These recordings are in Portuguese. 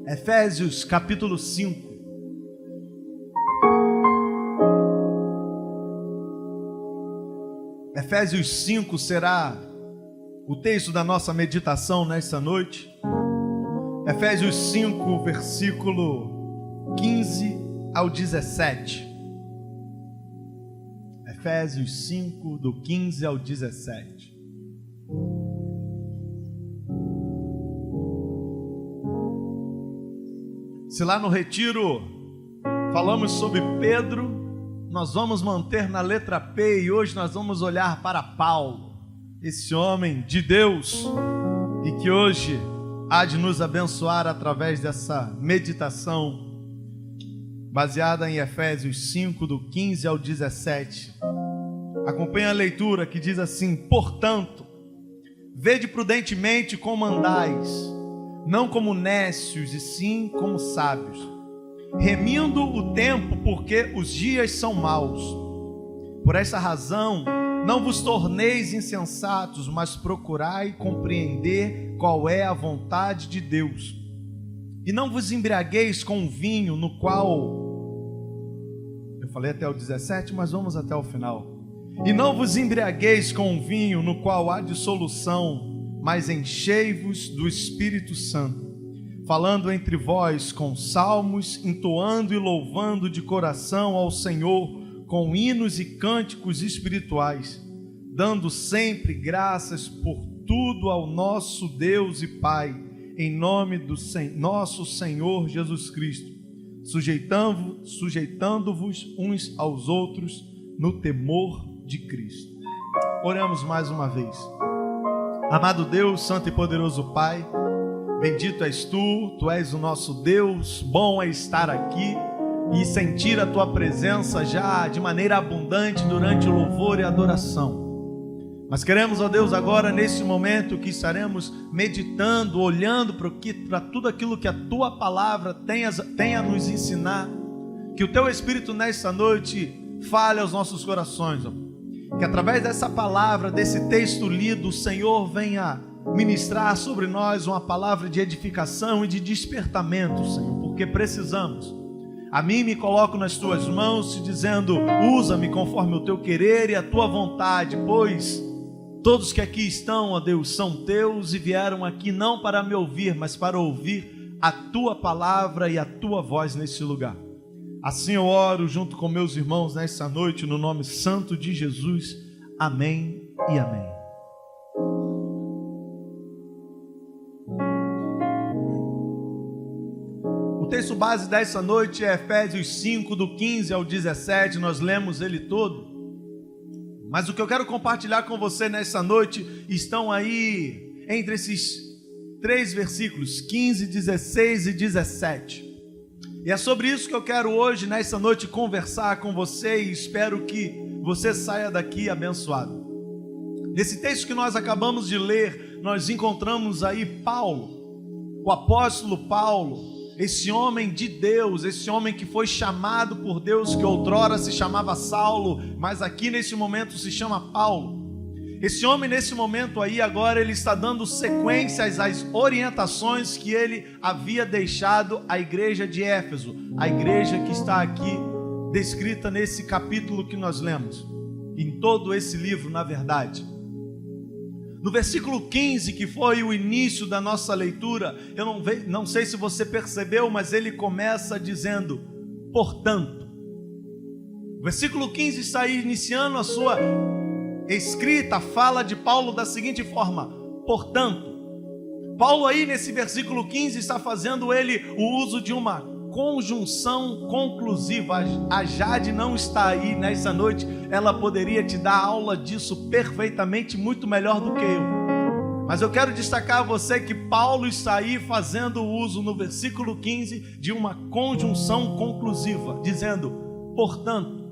Efésios capítulo 5. Efésios 5 será o texto da nossa meditação nesta noite. Efésios 5, versículo 15 ao 17. Efésios 5, do 15 ao 17. Se lá no retiro falamos sobre Pedro, nós vamos manter na letra P e hoje nós vamos olhar para Paulo, esse homem de Deus, e que hoje há de nos abençoar através dessa meditação baseada em Efésios 5, do 15 ao 17. Acompanhe a leitura que diz assim: portanto, vede prudentemente como andais, não como nécios, e sim como sábios, remindo o tempo, porque os dias são maus. Por essa razão, não vos torneis insensatos, mas procurai compreender qual é a vontade de Deus. E não vos embriagueis com o vinho, no qual... Eu falei até o 17, mas vamos até o final. E não vos embriagueis com o vinho, no qual há dissolução, mas enchei-vos do Espírito Santo, falando entre vós com salmos, entoando e louvando de coração ao Senhor, com hinos e cânticos espirituais, dando sempre graças por tudo ao nosso Deus e Pai, em nome do nosso Senhor Jesus Cristo, sujeitando-vos uns aos outros no temor de Cristo. Oramos mais uma vez. Amado Deus, santo e poderoso Pai, bendito és Tu és o nosso Deus. Bom é estar aqui e sentir a Tua presença já de maneira abundante durante o louvor e a adoração. Mas queremos, ó Deus, agora nesse momento que estaremos meditando, olhando para tudo aquilo que a Tua palavra tem a nos ensinar, que o Teu Espírito nesta noite fale aos nossos corações, ó. Que através dessa palavra, desse texto lido, o Senhor venha ministrar sobre nós uma palavra de edificação e de despertamento, Senhor, porque precisamos. A mim me coloco nas Tuas mãos, te dizendo: usa-me conforme o Teu querer e a Tua vontade, pois todos que aqui estão, ó Deus, são Teus e vieram aqui não para me ouvir, mas para ouvir a Tua palavra e a Tua voz nesse lugar. Assim eu oro junto com meus irmãos nessa noite, no nome santo de Jesus. Amém e amém. O texto base dessa noite é Efésios 5, do 15 ao 17, nós lemos ele todo. Mas o que eu quero compartilhar com você nessa noite estão aí entre esses 3 versículos, 15, 16 e 17. E é sobre isso que eu quero hoje, nessa noite, conversar com você, e espero que você saia daqui abençoado. Nesse texto que nós acabamos de ler, nós encontramos aí Paulo, o apóstolo Paulo, esse homem de Deus, esse homem que foi chamado por Deus, que outrora se chamava Saulo, mas aqui nesse momento se chama Paulo. Esse homem nesse momento aí, agora ele está dando sequências às orientações que ele havia deixado à igreja de Éfeso, a igreja que está aqui descrita nesse capítulo que nós lemos, em todo esse livro, na verdade. No versículo 15, que foi o início da nossa leitura, eu não sei se você percebeu, mas ele começa dizendo: portanto. O versículo 15 está aí iniciando a sua escrita, fala de Paulo da seguinte forma: portanto. Paulo aí nesse versículo 15 está fazendo ele o uso de uma conjunção conclusiva. A Jade não está aí nessa noite, ela poderia te dar aula disso perfeitamente, muito melhor do que eu. Mas eu quero destacar a você que Paulo está aí fazendo uso no versículo 15 de uma conjunção conclusiva, dizendo portanto.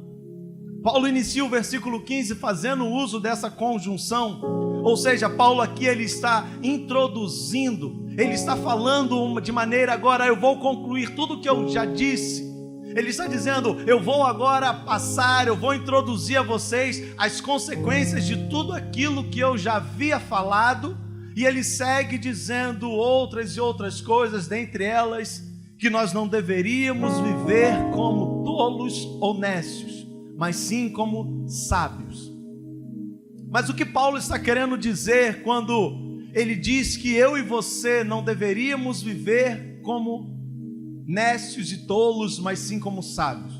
Paulo inicia o versículo 15 fazendo uso dessa conjunção, ou seja, Paulo aqui ele está introduzindo, ele está falando de maneira agora, eu vou concluir tudo que eu já disse. Ele está dizendo, eu vou agora passar, eu vou introduzir a vocês as consequências de tudo aquilo que eu já havia falado, E ele segue dizendo outras e outras coisas, dentre elas, que nós não deveríamos viver como tolos ou nécios, mas sim como sábios. Mas o que Paulo está querendo dizer quando ele diz que eu e você não deveríamos viver como nécios e tolos, mas sim como sábios?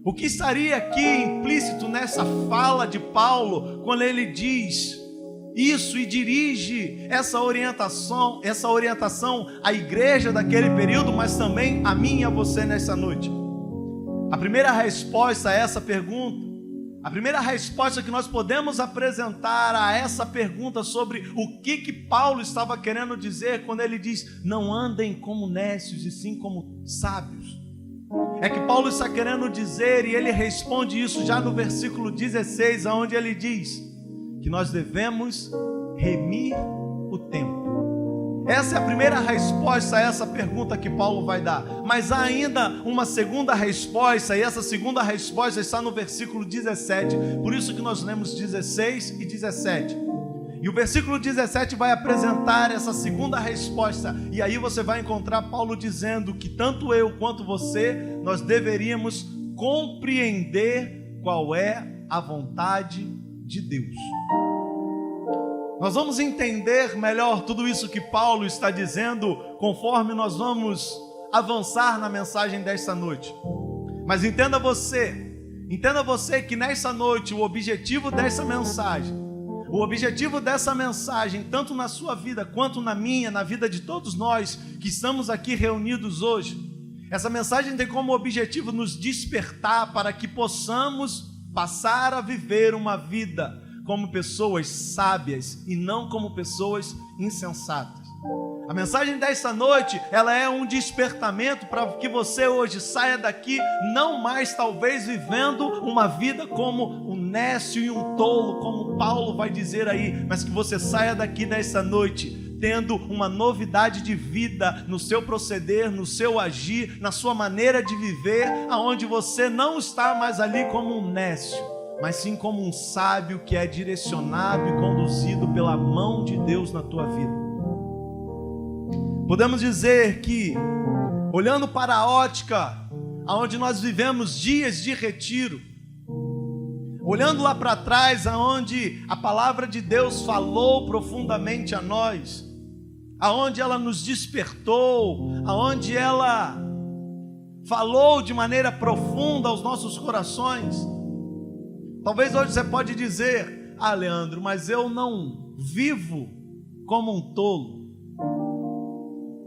O que estaria aqui implícito nessa fala de Paulo, quando ele diz isso e dirige essa orientação à igreja daquele período, mas também a mim e a você nessa noite? A primeira resposta a essa pergunta, a primeira resposta que nós podemos apresentar a essa pergunta sobre o que Paulo estava querendo dizer quando ele diz: não andem como nécios e sim como sábios, é que Paulo está querendo dizer, e ele responde isso já no versículo 16, onde ele diz que nós devemos remir o tempo. Essa é a primeira resposta a essa pergunta que Paulo vai dar. Mas há ainda uma segunda resposta, e essa segunda resposta está no versículo 17. Por isso que nós lemos 16 e 17. E o versículo 17 vai apresentar essa segunda resposta. E aí você vai encontrar Paulo dizendo que tanto eu quanto você, nós deveríamos compreender qual é a vontade de Deus. Nós vamos entender melhor tudo isso que Paulo está dizendo conforme nós vamos avançar na mensagem desta noite. Mas entenda você que nessa noite o objetivo dessa mensagem, tanto na sua vida quanto na minha, na vida de todos nós que estamos aqui reunidos hoje, essa mensagem tem como objetivo nos despertar para que possamos passar a viver uma vida como pessoas sábias e não como pessoas insensatas. A mensagem desta noite, ela é um despertamento para que você hoje saia daqui não mais talvez vivendo uma vida como um nécio e um tolo, como Paulo vai dizer aí, mas que você saia daqui nesta noite tendo uma novidade de vida no seu proceder, no seu agir, na sua maneira de viver, aonde você não está mais ali como um nécio, mas sim como um sábio que é direcionado e conduzido pela mão de Deus na tua vida. Podemos dizer que, olhando para a ótica onde nós vivemos dias de retiro, olhando lá para trás, aonde a palavra de Deus falou profundamente a nós, aonde ela nos despertou, aonde ela falou de maneira profunda aos nossos corações. Talvez hoje você pode dizer: ah, Leandro, mas eu não vivo como um tolo.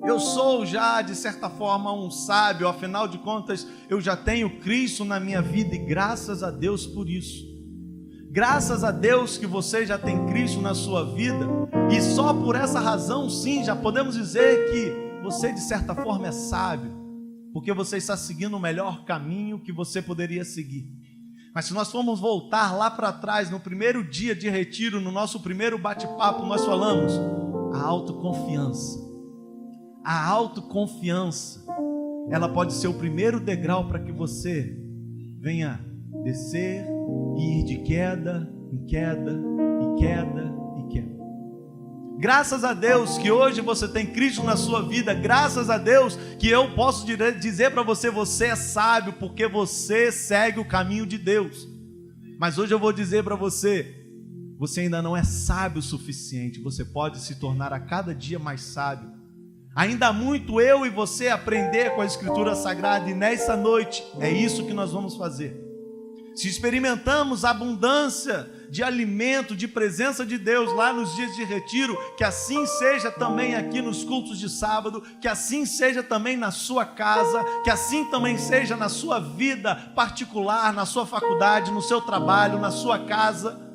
Eu sou já, de certa forma, um sábio, afinal de contas, eu já tenho Cristo na minha vida, e graças a Deus por isso. Graças a Deus que você já tem Cristo na sua vida, e só por essa razão, sim, já podemos dizer que você, de certa forma, é sábio, porque você está seguindo o melhor caminho que você poderia seguir. Mas se nós formos voltar lá para trás, no primeiro dia de retiro, no nosso primeiro bate-papo, nós falamos a autoconfiança. A autoconfiança, ela pode ser o primeiro degrau para que você venha descer e ir de queda em queda, e queda e queda. Graças a Deus que hoje você tem Cristo na sua vida. Graças a Deus que eu posso dizer para você: você é sábio porque você segue o caminho de Deus. Mas hoje eu vou dizer para você: você ainda não é sábio o suficiente. Você pode se tornar a cada dia mais sábio. Ainda há muito eu e você aprender com a Escritura Sagrada, e nessa noite é isso que nós vamos fazer. Se experimentamos a abundância de alimento, de presença de Deus lá nos dias de retiro, que assim seja também aqui nos cultos de sábado, que assim seja também na sua casa, que assim também seja na sua vida particular, na sua faculdade, no seu trabalho, na sua casa.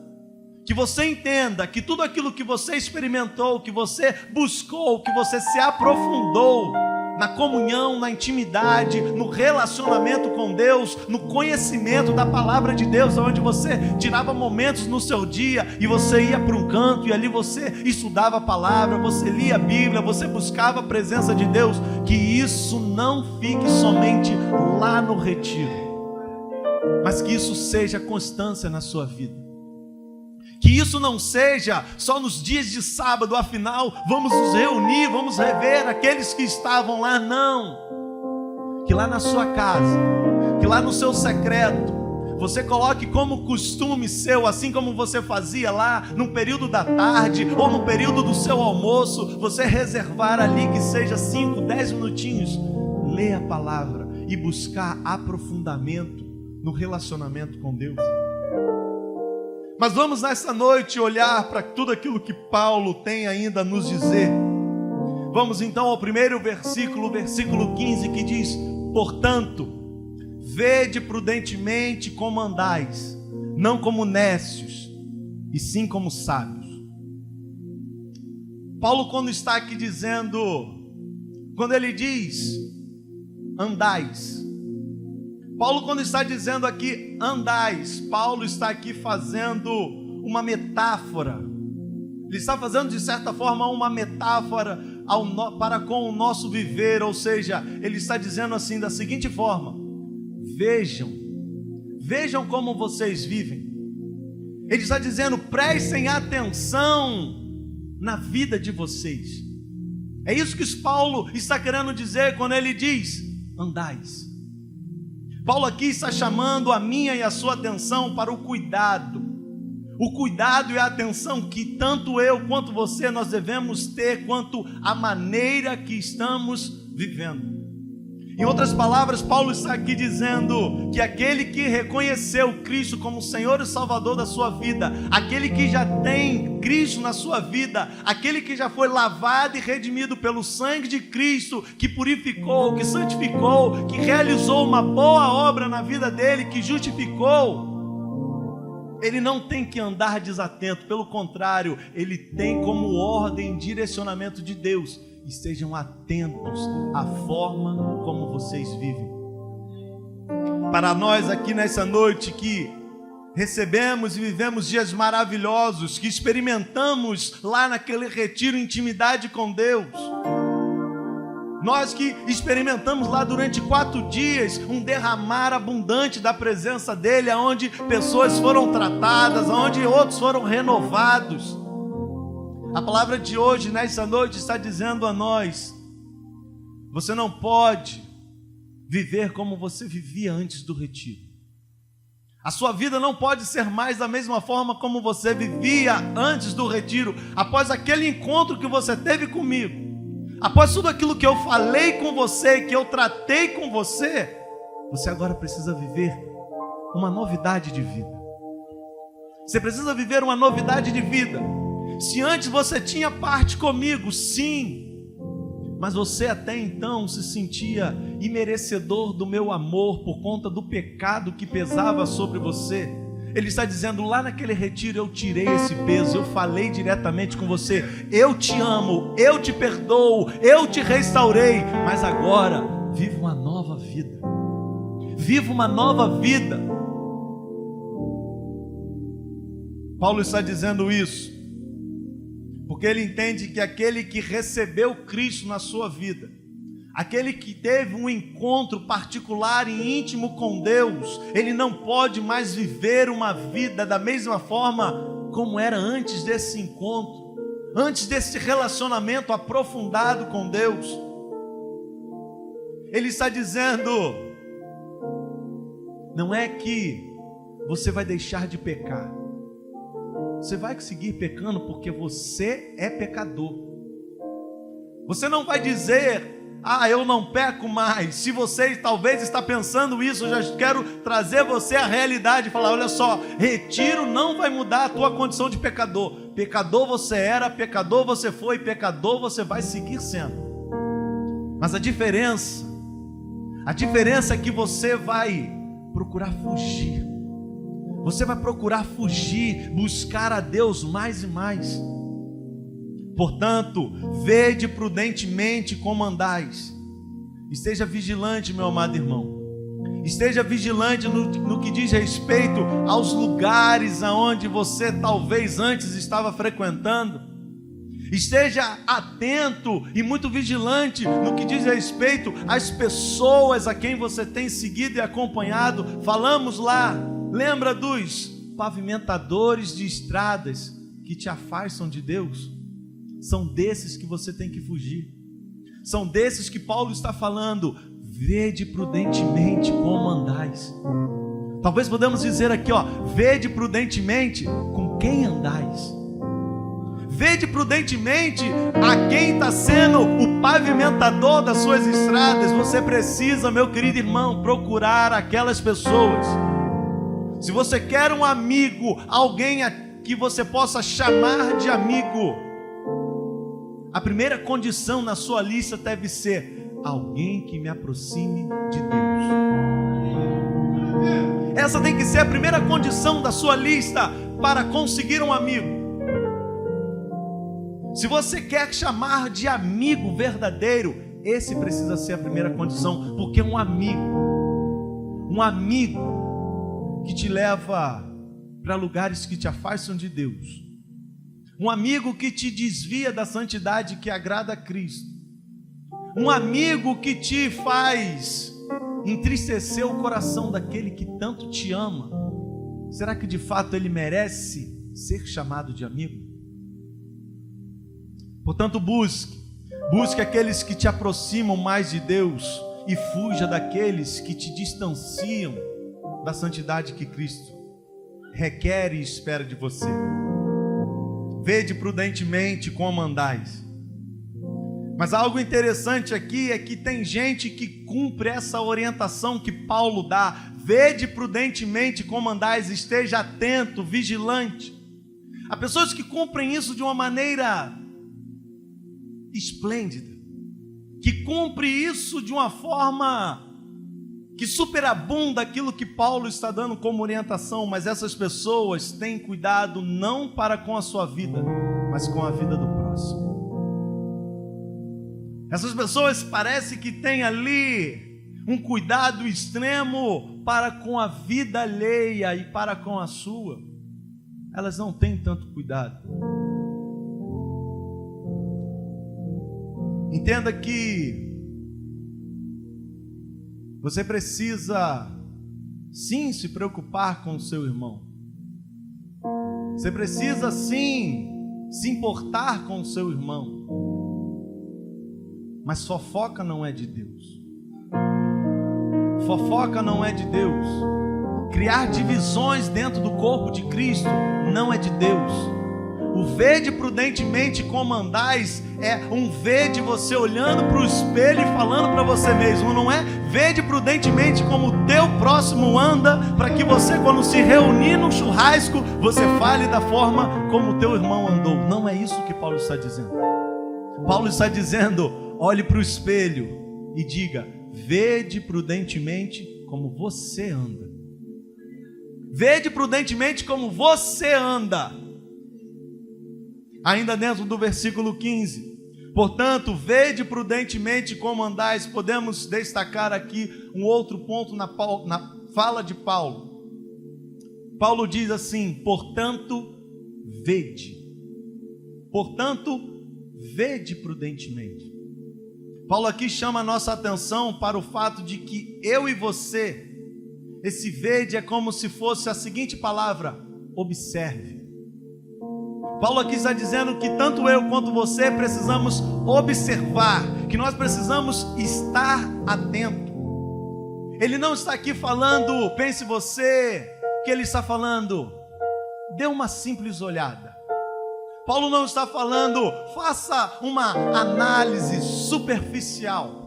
Que você entenda que tudo aquilo que você experimentou, que você buscou, que você se aprofundou na comunhão, na intimidade, no relacionamento com Deus, no conhecimento da palavra de Deus, onde você tirava momentos no seu dia e você ia para um canto e ali você estudava a palavra, você lia a Bíblia, você buscava a presença de Deus, que isso não fique somente lá no retiro, mas que isso seja constância na sua vida. Que isso não seja só nos dias de sábado, afinal, vamos nos reunir, vamos rever aqueles que estavam lá, não. Que lá na sua casa, que lá no seu secreto, você coloque como costume seu, assim como você fazia lá no período da tarde ou no período do seu almoço, você reservar ali que seja 5, 10 minutinhos, ler a palavra e buscar aprofundamento no relacionamento com Deus. Mas vamos nessa noite olhar para tudo aquilo que Paulo tem ainda a nos dizer. Vamos então ao primeiro versículo, versículo 15, que diz: portanto, vede prudentemente como andais, não como nécios, e sim como sábios. Paulo, quando está aqui dizendo, quando ele diz andais, Paulo, quando está dizendo aqui andais, Paulo está aqui fazendo uma metáfora. Ele está fazendo de certa forma uma metáfora para com o nosso viver, ou seja, ele está dizendo assim da seguinte forma: vejam como vocês vivem. Ele está dizendo, prestem atenção na vida de vocês. É isso que Paulo está querendo dizer quando ele diz andais. Paulo aqui está chamando a minha e a sua atenção para o cuidado. O cuidado e a atenção que tanto eu quanto você nós devemos ter quanto a maneira que estamos vivendo. Em outras palavras, Paulo está aqui dizendo que aquele que reconheceu Cristo como Senhor e Salvador da sua vida, aquele que já tem Cristo na sua vida, aquele que já foi lavado e redimido pelo sangue de Cristo, que purificou, que santificou, que realizou uma boa obra na vida dele, que justificou, ele não tem que andar desatento, pelo contrário, ele tem como ordem, direcionamento de Deus: estejam atentos à forma como vocês vivem. Para nós aqui nessa noite que recebemos e vivemos dias maravilhosos, que experimentamos lá naquele retiro intimidade com Deus, nós que experimentamos lá durante 4 dias um derramar abundante da presença dEle, onde pessoas foram tratadas, onde outros foram renovados. A palavra de hoje, nessa noite, está dizendo a nós: você não pode viver como você vivia antes do retiro. A sua vida não pode ser mais da mesma forma como você vivia antes do retiro. Após aquele encontro que você teve comigo, após tudo aquilo que eu falei com você, que eu tratei com você, você agora precisa viver uma novidade de vida. Você precisa viver uma novidade de vida. Se antes você tinha parte comigo, sim, mas você até então se sentia imerecedor do meu amor por conta do pecado que pesava sobre você, ele está dizendo, lá naquele retiro eu tirei esse peso, eu falei diretamente com você, eu te amo, eu te perdoo, eu te restaurei, mas agora viva uma nova vida. Viva uma nova vida. Paulo está dizendo isso porque ele entende que aquele que recebeu Cristo na sua vida, aquele que teve um encontro particular e íntimo com Deus, ele não pode mais viver uma vida da mesma forma como era antes desse encontro, antes desse relacionamento aprofundado com Deus. Ele está dizendo, não é que você vai deixar de pecar, você vai seguir pecando porque você é pecador. Você não vai dizer, eu não peco mais. Se você talvez está pensando isso, eu já quero trazer você à realidade e falar, olha só, retiro não vai mudar a tua condição de pecador. Pecador você era, pecador você foi, pecador você vai seguir sendo. Mas a diferença é que você vai procurar fugir. Você vai procurar fugir, buscar a Deus mais e mais. Portanto, vede prudentemente como andais. Esteja vigilante, meu amado irmão. Esteja vigilante no que diz respeito aos lugares aonde você talvez antes estava frequentando. Esteja atento e muito vigilante no que diz respeito às pessoas a quem você tem seguido e acompanhado. Falamos lá, lembra dos pavimentadores de estradas que te afastam de Deus, são desses que você tem que fugir. São desses que Paulo está falando. Vede prudentemente como andais. Talvez podemos dizer aqui, vede prudentemente com quem andais. Vede prudentemente a quem está sendo o pavimentador das suas estradas. Você precisa, meu querido irmão, procurar aquelas pessoas. Se você quer um amigo, alguém que você possa chamar de amigo, a primeira condição na sua lista deve ser alguém que me aproxime de Deus. Essa tem que ser a primeira condição da sua lista para conseguir um amigo. Se você quer chamar de amigo verdadeiro, esse precisa ser a primeira condição, porque um amigo que te leva para lugares que te afastam de Deus, um amigo que te desvia da santidade que agrada a Cristo, um amigo que te faz entristecer o coração daquele que tanto te ama, será que de fato ele merece ser chamado de amigo? Portanto, busque aqueles que te aproximam mais de Deus e fuja daqueles que te distanciam da santidade que Cristo requer e espera de você. Vede prudentemente como andais. Mas algo interessante aqui é que tem gente que cumpre essa orientação que Paulo dá. Vede prudentemente como andais, esteja atento, vigilante. Há pessoas que cumprem isso de uma maneira esplêndida, que cumpre isso de uma forma que superabunda aquilo que Paulo está dando como orientação, mas essas pessoas têm cuidado não para com a sua vida, mas com a vida do próximo. Essas pessoas parece que têm ali um cuidado extremo para com a vida alheia e para com a sua. Elas não têm tanto cuidado. Entenda que você precisa sim se preocupar com o seu irmão. Você precisa sim se importar com o seu irmão. Mas fofoca não é de Deus. Fofoca não é de Deus. Criar divisões dentro do corpo de Cristo não é de Deus. O vede prudentemente como andais é um vede você olhando para o espelho e falando para você mesmo, não é? Vede prudentemente como o teu próximo anda, para que você, quando se reunir no churrasco, você fale da forma como o teu irmão andou. Não é isso que Paulo está dizendo. Paulo está dizendo, olhe para o espelho e diga, vede prudentemente como você anda. Vede prudentemente como você anda. Ainda dentro do versículo 15, portanto, vede prudentemente como andais. Podemos destacar aqui um outro ponto na fala de Paulo. Paulo diz assim, portanto, vede. Portanto, vede prudentemente. Paulo aqui chama a nossa atenção para o fato de que eu e você, esse vede é como se fosse a seguinte palavra, observe. Paulo aqui está dizendo que tanto eu quanto você precisamos observar, que nós precisamos estar atento. Ele não está aqui falando, pense você, que ele está falando, dê uma simples olhada. Paulo não está falando, faça uma análise superficial.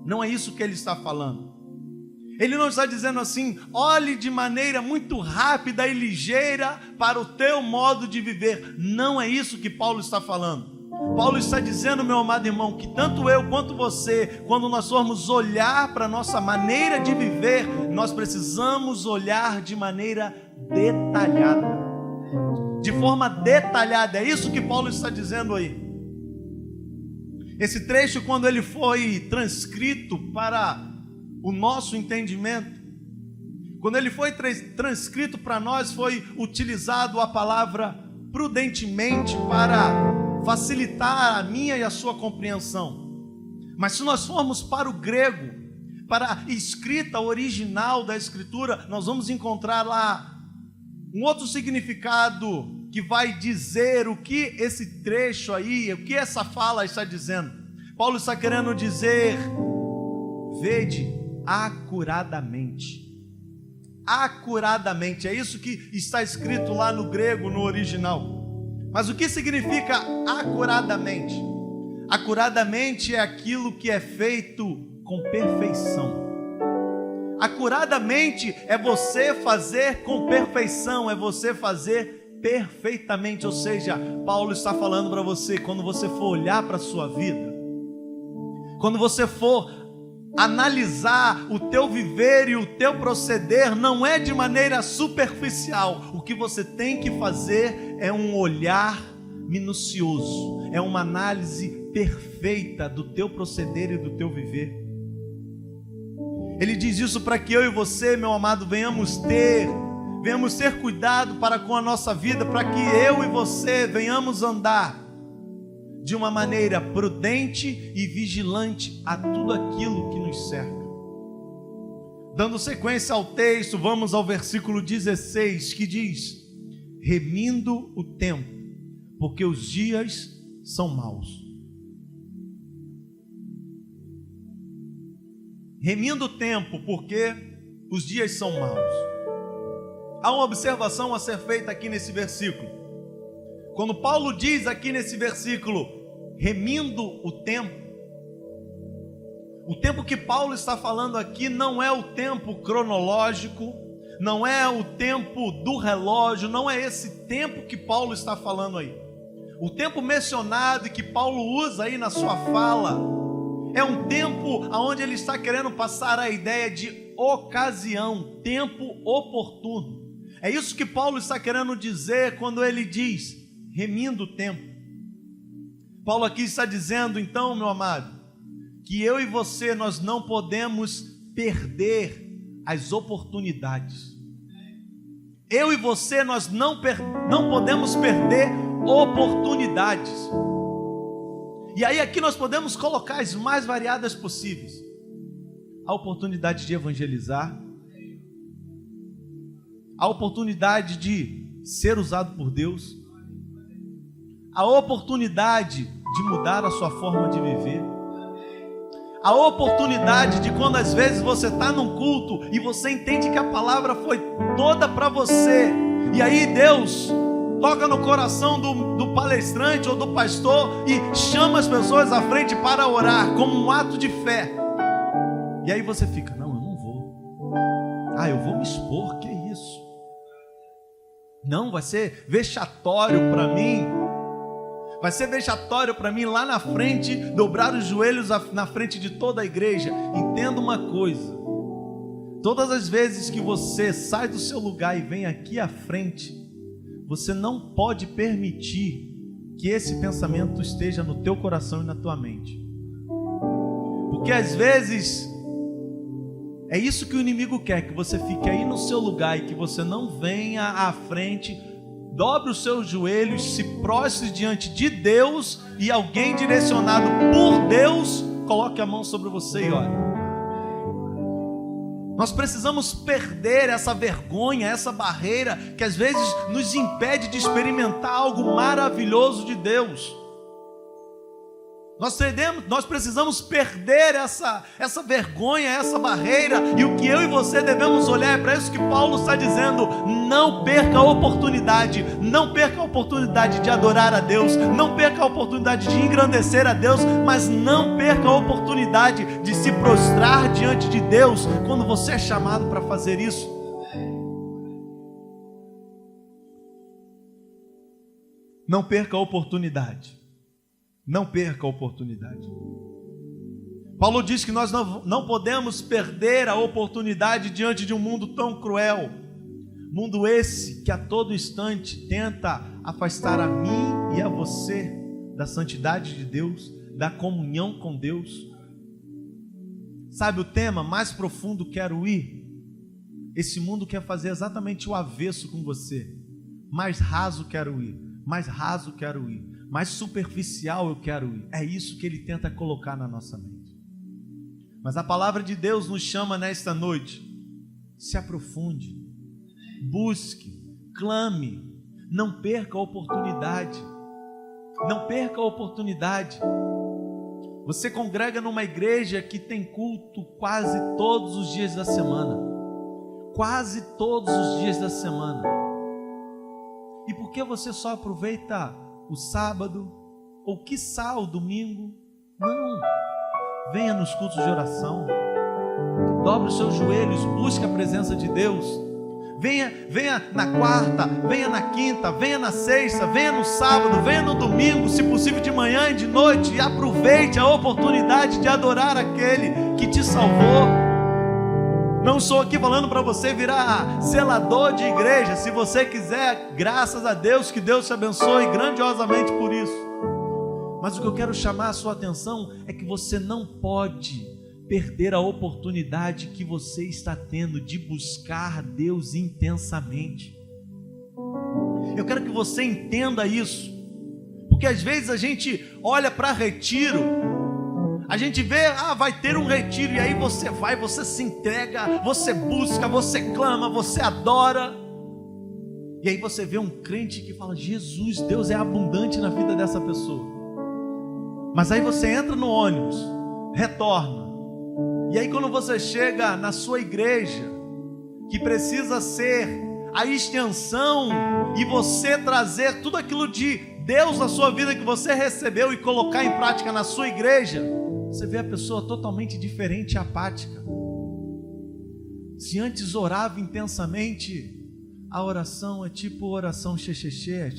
Não é isso que ele está falando. Ele não está dizendo assim, olhe de maneira muito rápida e ligeira para o teu modo de viver. Não é isso que Paulo está falando. Paulo está dizendo, meu amado irmão, que tanto eu quanto você, quando nós formos olhar para a nossa maneira de viver, nós precisamos olhar de maneira detalhada. De forma detalhada, é isso que Paulo está dizendo aí. Esse trecho, quando ele foi transcrito para o nosso entendimento, quando ele foi transcrito para nós, foi utilizado a palavra prudentemente para facilitar a minha e a sua compreensão. Mas se nós formos para o grego, para a escrita original da escritura, nós vamos encontrar lá Um outro significado que vai dizer o que esse trecho aí, o que essa fala está dizendo. Paulo está querendo dizer: vede acuradamente. Acuradamente, é isso que está escrito lá no grego, no original. Mas o que significa acuradamente? Acuradamente é aquilo que é feito com perfeição. Acuradamente é você fazer com perfeição, é você fazer perfeitamente. Ou seja, Paulo está falando para você, quando você for olhar para a sua vida, quando você for analisar o teu viver e o teu proceder, não é de maneira superficial. O que você tem que fazer é um olhar minucioso, é uma análise perfeita do teu proceder e do teu viver. Ele diz isso para que eu e você, meu amado, venhamos ter cuidado para com a nossa vida, para que eu e você venhamos andar de uma maneira prudente e vigilante a tudo aquilo que nos cerca. Dando sequência ao texto, vamos ao versículo 16, que diz: remindo o tempo, porque os dias são maus. Remindo o tempo, porque os dias são maus. Há uma observação a ser feita aqui nesse versículo. Quando Paulo diz aqui nesse versículo, remindo o tempo que Paulo está falando aqui não é o tempo cronológico, não é o tempo do relógio, não é esse tempo que Paulo está falando aí. O tempo mencionado e que Paulo usa aí na sua fala é um tempo onde ele está querendo passar a ideia de ocasião, tempo oportuno. É isso que Paulo está querendo dizer quando ele diz remindo o tempo. Paulo aqui está dizendo, então, meu amado, que eu e você, nós não podemos perder as oportunidades. Eu e você, nós não podemos perder oportunidades. E aí aqui nós podemos colocar as mais variadas possíveis. A oportunidade de evangelizar, a oportunidade de ser usado por Deus, a oportunidade de mudar a sua forma de viver, a oportunidade de quando às vezes você está num culto e você entende que a palavra foi toda para você, e aí Deus toca no coração do palestrante ou do pastor e chama as pessoas à frente para orar como um ato de fé, e aí você fica, não, eu não vou, eu vou me expor, que é isso? Não, vai ser vexatório para mim. Vai ser vexatório para mim lá na frente, dobrar os joelhos na frente de toda a igreja. Entenda uma coisa: todas as vezes que você sai do seu lugar e vem aqui à frente, você não pode permitir que esse pensamento esteja no teu coração e na tua mente. Porque às vezes é isso que o inimigo quer, que você fique aí no seu lugar e que você não venha à frente, dobre os seus joelhos, se prostre diante de Deus e alguém direcionado por Deus coloque a mão sobre você e olhe. Nós precisamos perder essa vergonha, essa barreira que às vezes nos impede de experimentar algo maravilhoso de Deus. Nós precisamos perder essa vergonha, essa barreira, e o que eu e você devemos olhar é para isso que Paulo está dizendo: não perca a oportunidade, não perca a oportunidade de adorar a Deus, não perca a oportunidade de engrandecer a Deus, mas não perca a oportunidade de se prostrar diante de Deus quando você é chamado para fazer isso. Não perca a oportunidade. Não perca a oportunidade. Paulo diz que nós não podemos perder a oportunidade diante de um mundo tão cruel. Mundo esse que a todo instante tenta afastar a mim e a você da santidade de Deus, da comunhão com Deus. Sabe o tema? Mais profundo quero ir. Esse mundo quer fazer exatamente o avesso com você. Mais raso quero ir. Mais raso quero ir. Mais superficial eu quero ir. É isso que ele tenta colocar na nossa mente. Mas a palavra de Deus nos chama nesta noite: se aprofunde, busque, clame, não perca a oportunidade. Não perca a oportunidade. Você congrega numa igreja que tem culto quase todos os dias da semana. Quase todos os dias da semana. E por que você só aproveita o sábado? Ou quiçá o domingo? Não. Venha nos cultos de oração. Dobre os seus joelhos, busque a presença de Deus. Venha na quarta, venha na quinta, venha na sexta, venha no sábado, venha no domingo, se possível de manhã e de noite, e aproveite a oportunidade de adorar aquele que te salvou. Não estou aqui falando para você virar zelador de igreja. Se você quiser, graças a Deus, que Deus te abençoe grandiosamente por isso. Mas o que eu quero chamar a sua atenção é que você não pode perder a oportunidade que você está tendo de buscar Deus intensamente. Eu quero que você entenda isso, porque às vezes a gente olha para retiro, a gente vê, vai ter um retiro, e aí você vai, você se entrega, você busca, você clama, você adora, e aí você vê um crente que fala: Jesus, Deus é abundante na vida dessa pessoa. Mas aí você entra no ônibus, retorna, e aí quando você chega na sua igreja, que precisa ser a extensão, e você trazer tudo aquilo de Deus na sua vida que você recebeu e colocar em prática na sua igreja, você vê a pessoa totalmente diferente e apática. Se antes orava intensamente, a oração é tipo oração xexexê.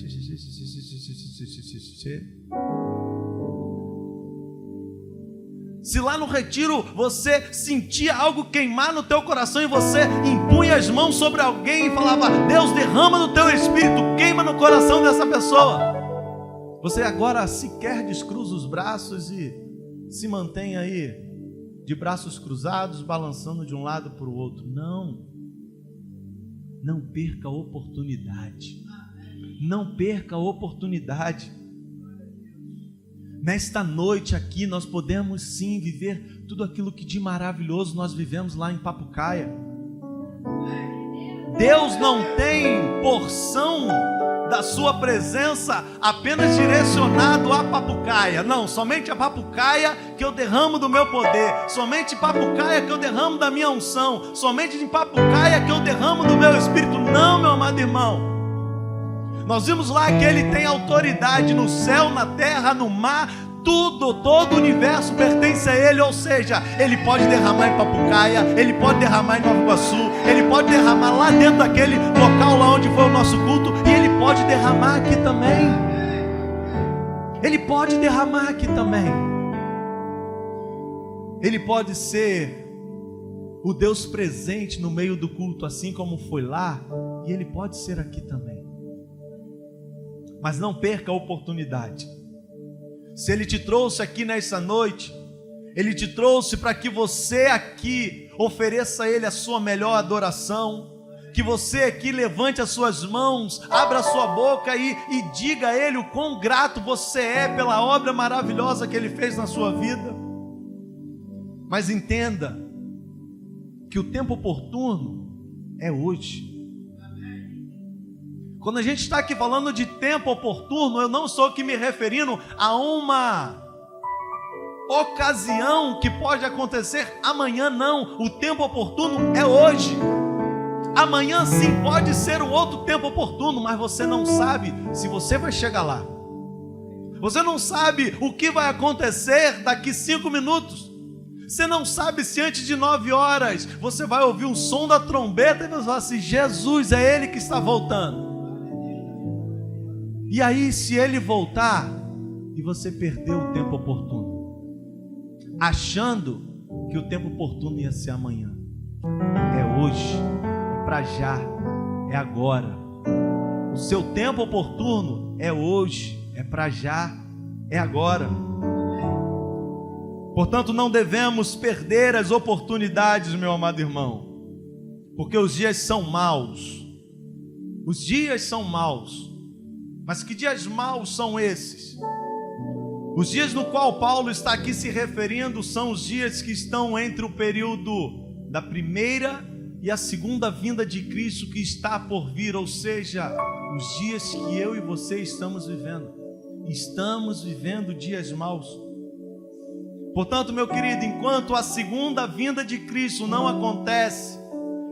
Se lá no retiro você sentia algo queimar no teu coração e você impunha as mãos sobre alguém e falava: Deus, derrama no teu espírito, queima no coração dessa pessoa, você agora sequer descruza os braços e se mantém aí de braços cruzados, balançando de um lado para o outro. Não perca a oportunidade. Não perca a oportunidade. Nesta noite aqui nós podemos sim viver tudo aquilo que de maravilhoso nós vivemos lá em Papucaia. Deus não tem porção da sua presença apenas direcionado a Papucaia. Não, somente a Papucaia que eu derramo do meu poder, somente Papucaia que eu derramo da minha unção, somente de Papucaia que eu derramo do meu espírito. Não, meu amado irmão. Nós vimos lá que Ele tem autoridade no céu, na terra, no mar. Tudo, todo o universo pertence a Ele. Ou seja, Ele pode derramar em Papucaia, Ele pode derramar em Nova Iguaçu, Ele pode derramar lá dentro daquele local lá onde foi o nosso culto, e Ele pode derramar aqui também. Ele pode derramar aqui também. Ele pode ser o Deus presente no meio do culto, assim como foi lá, e Ele pode ser aqui também. Mas não perca a oportunidade. Se Ele te trouxe aqui nessa noite, Ele te trouxe para que você aqui ofereça a Ele a sua melhor adoração, que você aqui levante as suas mãos, abra a sua boca e diga a Ele o quão grato você é pela obra maravilhosa que Ele fez na sua vida. Mas entenda que o tempo oportuno é hoje. Quando a gente está aqui falando de tempo oportuno, eu não estou aqui me referindo a uma ocasião que pode acontecer amanhã, não. O tempo oportuno é hoje. Amanhã sim pode ser um outro tempo oportuno, mas você não sabe se você vai chegar lá. Você não sabe o que vai acontecer daqui 5 minutos. Você não sabe se antes de 9 horas você vai ouvir o som da trombeta e você vai falar assim: Jesus, é Ele que está voltando. E aí, se Ele voltar e você perdeu o tempo oportuno, achando que o tempo oportuno ia ser amanhã, é hoje, é para já, é agora. O seu tempo oportuno é hoje, é para já, é agora. Portanto, não devemos perder as oportunidades, meu amado irmão, porque os dias são maus. Os dias são maus. Mas que dias maus são esses? Os dias no qual Paulo está aqui se referindo são os dias que estão entre o período da primeira e a segunda vinda de Cristo que está por vir, ou seja, os dias que eu e você estamos vivendo. Estamos vivendo dias maus. Portanto, meu querido, enquanto a segunda vinda de Cristo não acontece,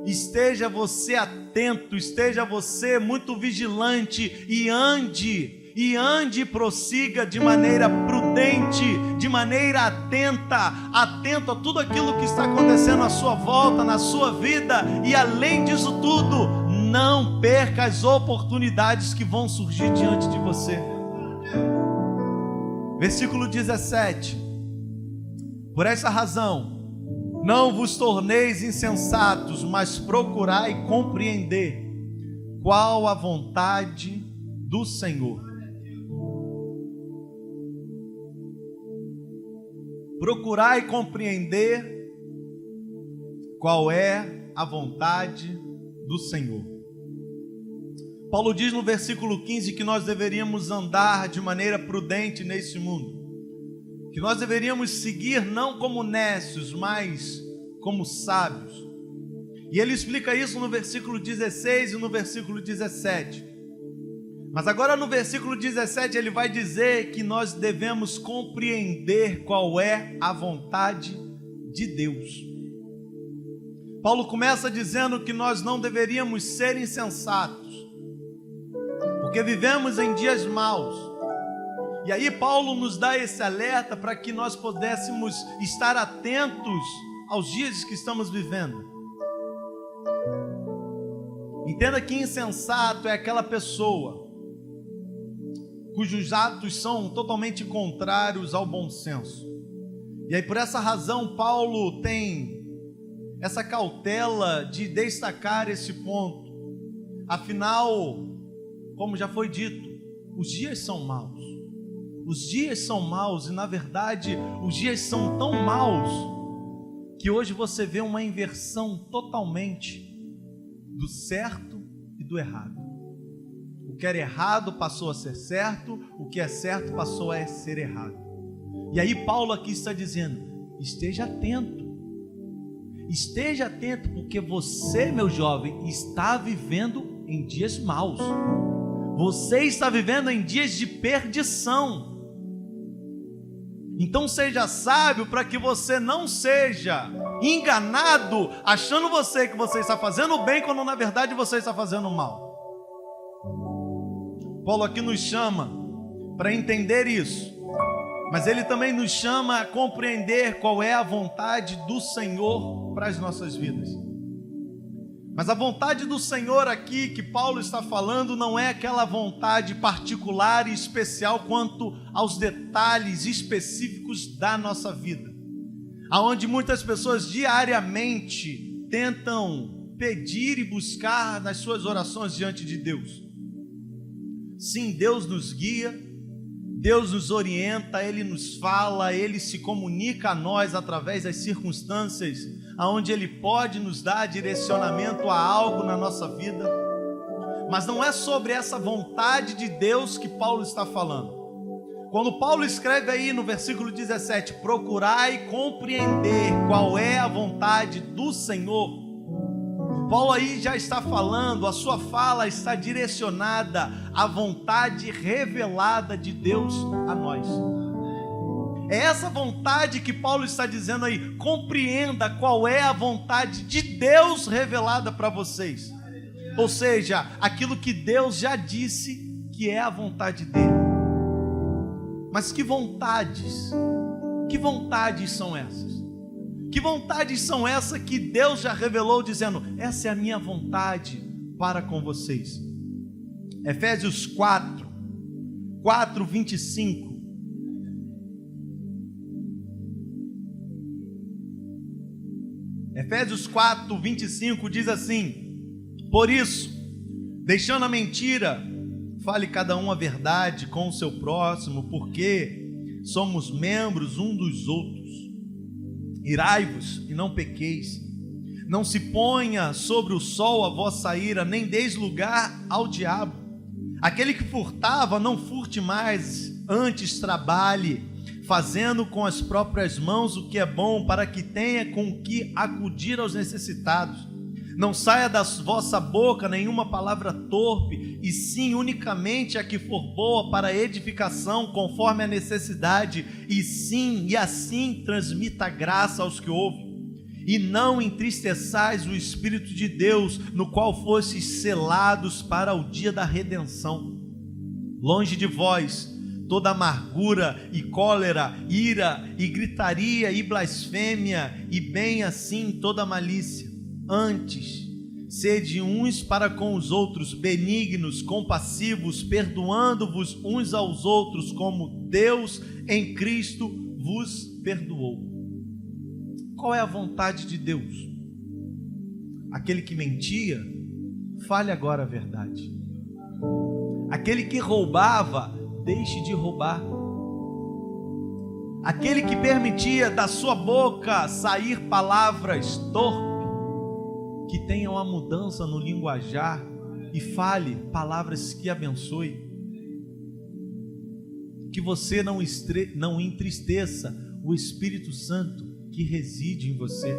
esteja você atento, esteja você muito vigilante e ande e prossiga de maneira prudente, de maneira atento a tudo aquilo que está acontecendo à sua volta, na sua vida, e além disso tudo, não perca as oportunidades que vão surgir diante de você. Versículo 17: por essa razão, não vos torneis insensatos, mas procurai compreender qual a vontade do Senhor. Procurai compreender qual é a vontade do Senhor. Paulo diz no versículo 15 que nós deveríamos andar de maneira prudente nesse mundo, que nós deveríamos seguir não como necios, mas como sábios. E ele explica isso no versículo 16 e no versículo 17. Mas agora no versículo 17 ele vai dizer que nós devemos compreender qual é a vontade de Deus. Paulo começa dizendo que nós não deveríamos ser insensatos, porque vivemos em dias maus. E aí Paulo nos dá esse alerta para que nós pudéssemos estar atentos aos dias que estamos vivendo. Entenda que insensato é aquela pessoa cujos atos são totalmente contrários ao bom senso. E aí por essa razão Paulo tem essa cautela de destacar esse ponto. Afinal, como já foi dito, os dias são maus. Os dias são maus e, na verdade, os dias são tão maus que hoje você vê uma inversão totalmente do certo e do errado. O que era errado passou a ser certo, o que é certo passou a ser errado. E aí Paulo aqui está dizendo: esteja atento. Esteja atento, porque você, meu jovem, está vivendo em dias maus. Você está vivendo em dias de perdição. Então seja sábio para que você não seja enganado, achando que você está fazendo bem, quando na verdade você está fazendo mal. Paulo aqui nos chama para entender isso, mas ele também nos chama a compreender qual é a vontade do Senhor para as nossas vidas. Mas a vontade do Senhor aqui que Paulo está falando não é aquela vontade particular e especial quanto aos detalhes específicos da nossa vida, aonde muitas pessoas diariamente tentam pedir e buscar nas suas orações diante de Deus. Sim, Deus nos guia, Deus nos orienta, Ele nos fala, Ele se comunica a nós através das circunstâncias aonde Ele pode nos dar direcionamento a algo na nossa vida. Mas não é sobre essa vontade de Deus que Paulo está falando. Quando Paulo escreve aí no versículo 17, procurai compreender qual é a vontade do Senhor, Paulo aí já está falando, a sua fala está direcionada à vontade revelada de Deus a nós. É essa vontade que Paulo está dizendo aí: compreenda qual é a vontade de Deus revelada para vocês. Ou seja, aquilo que Deus já disse que é a vontade dele. Mas que vontades são essas? Que vontades são essas que Deus já revelou dizendo: essa é a minha vontade para com vocês? Efésios 4:25. Efésios 4:25 diz assim: por isso, deixando a mentira, fale cada um a verdade com o seu próximo, porque somos membros um dos outros. Irai-vos e não pequeis. Não se ponha sobre o sol a vossa ira, nem deis lugar ao diabo. Aquele que furtava, não furte mais, antes trabalhe, fazendo com as próprias mãos o que é bom, para que tenha com que acudir aos necessitados. Não saia da vossa boca nenhuma palavra torpe, e sim unicamente a que for boa para edificação, conforme a necessidade, e assim transmita graça aos que ouvem. E não entristeçais o Espírito de Deus, no qual fostes selados para o dia da redenção. Longe de vós toda amargura e cólera, ira e gritaria e blasfêmia, e bem assim toda malícia. Antes, sede uns para com os outros benignos, compassivos, perdoando-vos uns aos outros, como Deus em Cristo vos perdoou. Qual é a vontade de Deus? Aquele que mentia, fale agora a verdade. Aquele que roubava, deixe de roubar. Aquele que permitia da sua boca sair palavras torpes, que tenham a mudança no linguajar e fale palavras que abençoe. Que você não entristeça o Espírito Santo que reside em você.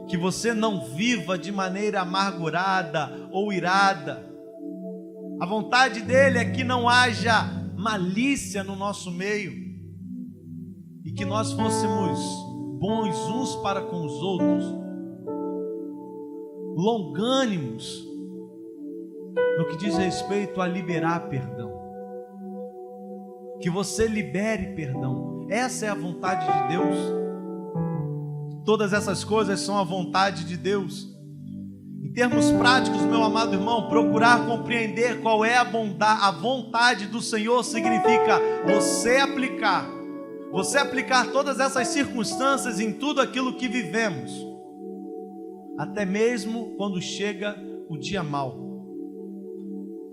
Que você não viva de maneira amargurada ou irada. A vontade dele é que não haja malícia no nosso meio e que nós fôssemos bons uns para com os outros, longânimos no que diz respeito a liberar perdão. Que você libere perdão. Essa é a vontade de Deus. Todas essas coisas são a vontade de Deus. Em termos práticos, meu amado irmão, procurar compreender qual é a vontade do Senhor significa você aplicar todas essas circunstâncias em tudo aquilo que vivemos, até mesmo quando chega o dia mau.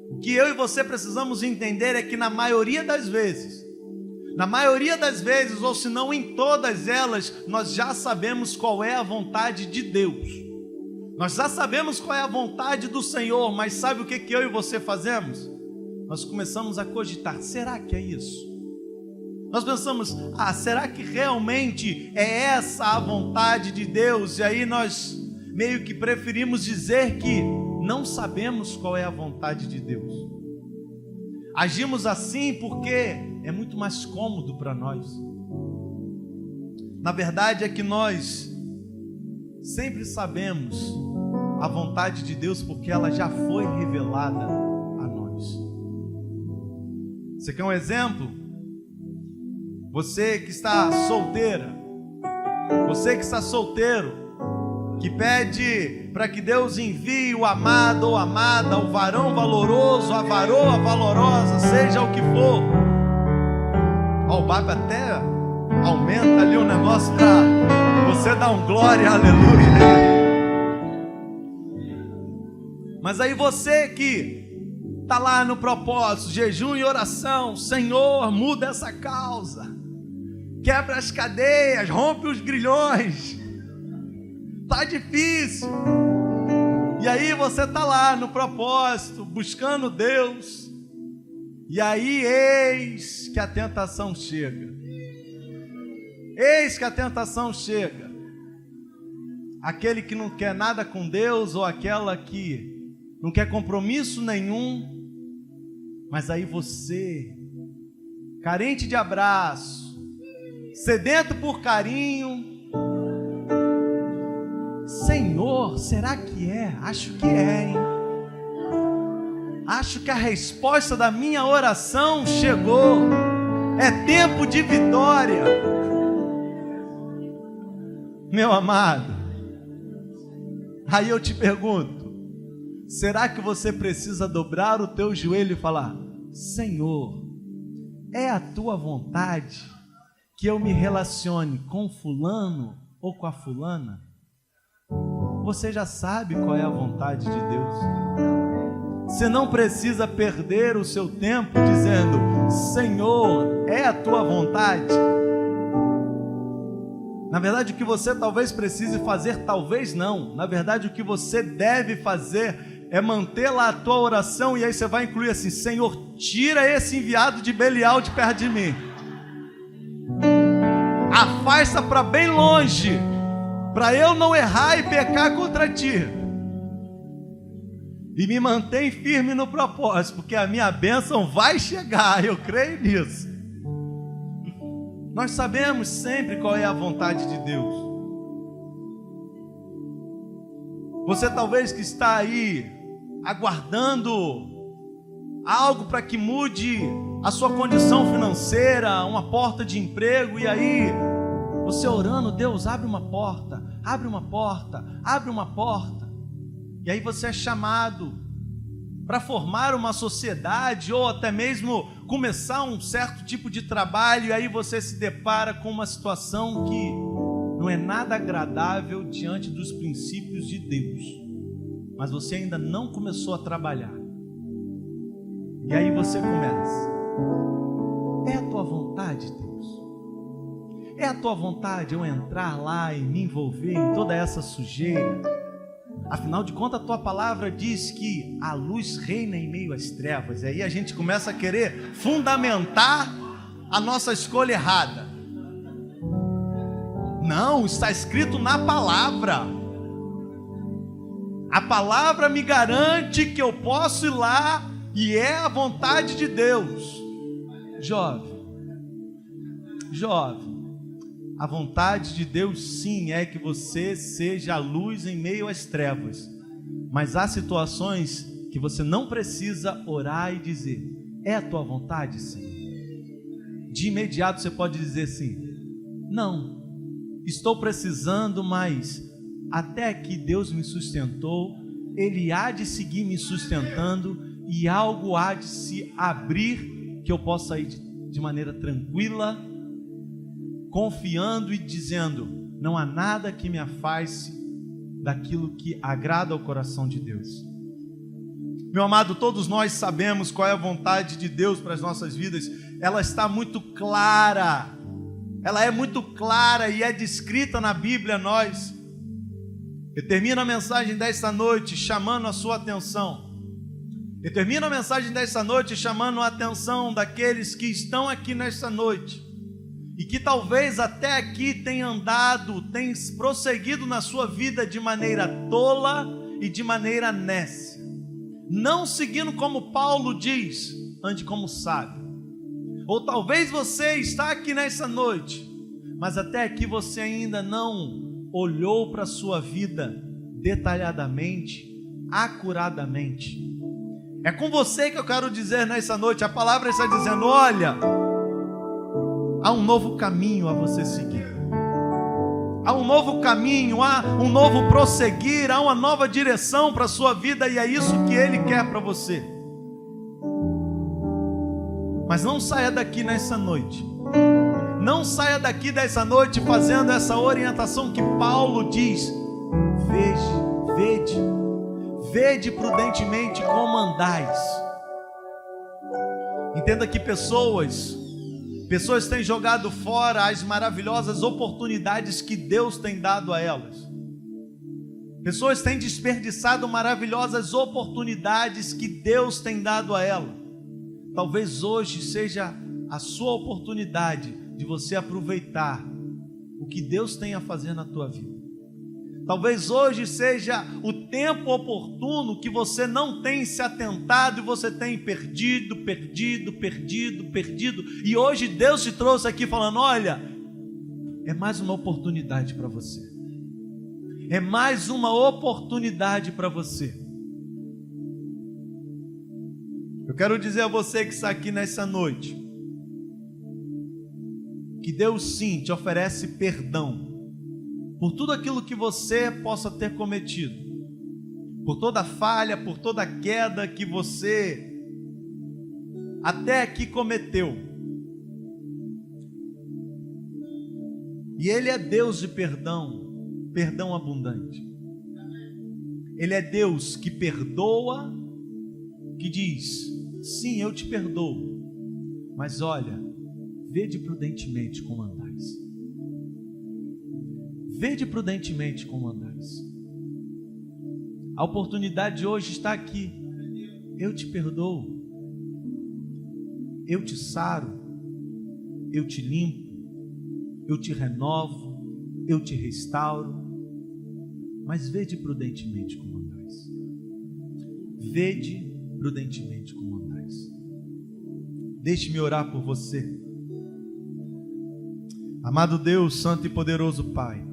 O que eu e você precisamos entender é que na maioria das vezes, ou se não em todas elas, nós já sabemos qual é a vontade de Deus. Nós já sabemos qual é a vontade do Senhor, mas sabe o que eu e você fazemos? Nós começamos a cogitar, será que é isso? Nós pensamos, será que realmente é essa a vontade de Deus? E aí nós meio que preferimos dizer que não sabemos qual é a vontade de Deus. Agimos assim porque é muito mais cômodo para nós. Na verdade é que nós sempre sabemos a vontade de Deus porque ela já foi revelada a nós. Você quer um exemplo? Você que está solteira, você que está solteiro, que pede para que Deus envie o amado ou amada, o varão valoroso, a varoa valorosa, seja o que for. O Baba até aumenta ali o negócio para você dar um glória, aleluia. Mas aí você que está lá no propósito, jejum e oração, Senhor, muda essa causa, quebra as cadeias, rompe os grilhões, está difícil. E aí você está lá no propósito, buscando Deus, e aí eis que a tentação chega. Eis que a tentação chega. Aquele que não quer nada com Deus, ou aquela que não quer compromisso nenhum, mas aí você, carente de abraço, sedento por carinho, Senhor, será que é? Acho que é, hein? Acho que a resposta da minha oração chegou. É tempo de vitória. Meu amado, aí eu te pergunto, será que você precisa dobrar o teu joelho e falar, Senhor, é a tua vontade que eu me relacione com fulano ou com a fulana? Você já sabe qual é a vontade de Deus. Você não precisa perder o seu tempo dizendo, Senhor, é a tua vontade? Na verdade, o que você talvez precise fazer, talvez não. Na verdade, o que você deve fazer é manter lá a tua oração, e aí você vai incluir assim, Senhor, tira esse enviado de Belial de perto de mim. Afasta para bem longe para eu não errar e pecar contra ti. E me mantém firme no propósito, porque a minha bênção vai chegar, eu creio nisso. Nós sabemos sempre qual é a vontade de Deus. Você talvez que está aí aguardando algo para que mude a sua condição financeira, uma porta de emprego, e aí você orando, Deus, abre uma porta, abre uma porta, abre uma porta. E aí você é chamado para formar uma sociedade ou até mesmo começar um certo tipo de trabalho, e aí você se depara com uma situação que não é nada agradável diante dos princípios de Deus, mas você ainda não começou a trabalhar. E aí você começa: é a tua vontade, Deus? É a tua vontade eu entrar lá e me envolver em toda essa sujeira? Afinal de contas, a tua palavra diz que a luz reina em meio às trevas. E aí a gente começa a querer fundamentar a nossa escolha errada. Não, está escrito na palavra. A palavra me garante que eu posso ir lá e é a vontade de Deus. Jovem, a vontade de Deus sim é que você seja a luz em meio às trevas, mas há situações que você não precisa orar e dizer: é a tua vontade, Senhor? De imediato você pode dizer assim: não, estou precisando, mas até que Deus me sustentou, Ele há de seguir me sustentando e algo há de se abrir que eu possa ir de maneira tranquila, confiando e dizendo: não há nada que me afaste daquilo que agrada ao coração de Deus. Meu amado, todos nós sabemos qual é a vontade de Deus para as nossas vidas. Ela está muito clara, ela é muito clara e é descrita na Bíblia a nós. Eu termino a mensagem desta noite chamando a sua atenção. Eu termino a mensagem desta noite chamando a atenção daqueles que estão aqui nesta noite e que talvez até aqui tenham andado, tenham prosseguido na sua vida de maneira tola e de maneira nécia, não seguindo como Paulo diz, ande como sábio. Ou talvez você está aqui nessa noite, mas até aqui você ainda não olhou para a sua vida detalhadamente, acuradamente. É com você que eu quero dizer nessa noite. A palavra está dizendo: olha, há um novo caminho a você seguir, há um novo caminho, há um novo prosseguir, há uma nova direção para a sua vida, e é isso que Ele quer para você. Mas não saia daqui nessa noite, não saia daqui dessa noite fazendo essa orientação que Paulo diz: vede prudentemente como andais. Entenda que pessoas têm jogado fora as maravilhosas oportunidades que Deus tem dado a elas. Pessoas têm desperdiçado maravilhosas oportunidades que Deus tem dado a elas. Talvez hoje seja a sua oportunidade de você aproveitar o que Deus tem a fazer na tua vida. Talvez hoje seja o tempo oportuno que você não tem se atentado e você tem perdido. E hoje Deus te trouxe aqui falando: olha, é mais uma oportunidade para você. É mais uma oportunidade para você. Eu quero dizer a você que está aqui nessa noite, que Deus sim te oferece perdão por tudo aquilo que você possa ter cometido, por toda falha, por toda queda que você até aqui cometeu. E Ele é Deus de perdão, perdão abundante. Ele é Deus que perdoa, que diz: sim, eu te perdoo, mas olha, vede prudentemente como andais. Vede prudentemente como andais. A oportunidade de hoje está aqui. Eu te perdoo, eu te saro, eu te limpo, eu te renovo, eu te restauro, mas vede prudentemente como andais. Vede prudentemente como andais. Deixe-me orar por você. Amado Deus, Santo e Poderoso Pai,